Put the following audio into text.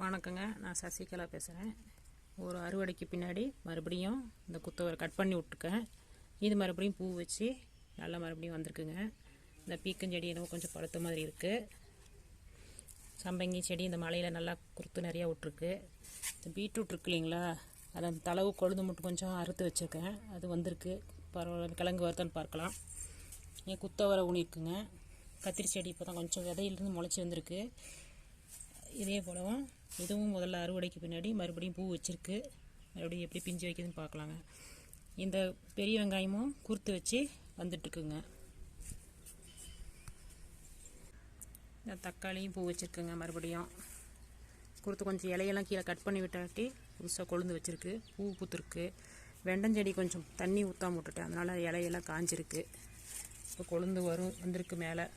வணக்கங்க, நான் சசிகலா பேசுகிறேன். ஒரு அறுவடைக்கு பின்னாடி மறுபடியும் இந்த குத்தவரை கட் பண்ணி விட்டுருக்கேன். இது மறுபடியும் பூ வச்சு நல்லா மறுபடியும் வந்திருக்குங்க. இந்த பீக்கஞ்செடி என்னவோ கொஞ்சம் பழுத்த மாதிரி இருக்குது. சம்பங்கி செடி இந்த மலையில் நல்லா குருத்து நிறையா விட்ருக்கு. இந்த பீட்ரூட் இருக்கு இல்லைங்களா, அதை அந்த தளவு கொழுந்து மட்டும் கொஞ்சம் அறுத்து வச்சுருக்கேன். அது வந்திருக்கு, பரவாயில்ல, கிழங்கு வருதான்னு பார்க்கலாம். என் குத்தவரை ஊனிருக்குங்க. கத்திரி செடி இப்போ தான் கொஞ்சம் விதையிலிருந்து முளைச்சி வந்திருக்கு. இதே போலவும் இதுவும் முதல்ல அறுவடைக்கு பின்னாடி மறுபடியும் பூ வச்சுருக்கு. மறுபடியும் எப்படி பிஞ்சு வைக்குதுன்னு பார்க்கலாங்க. இந்த பெரிய வெங்காயமும் குறுத்து வச்சு வந்துட்டுருக்குங்க. இந்த தக்காளியும் பூ வச்சுருக்குங்க. மறுபடியும் குறுத்து கொஞ்சம் இலையெல்லாம் கீழே கட் பண்ணி விட்டாட்டி புதுசாக கொழுந்து வச்சுருக்கு, பூ பூத்துருக்கு. வெண்டஞ்செடி கொஞ்சம் தண்ணி ஊற்றாம விட்டுட்டேன், அதனால் இலையெல்லாம் காஞ்சிருக்கு. இப்போ கொழுந்து வந்திருக்கு மேலே.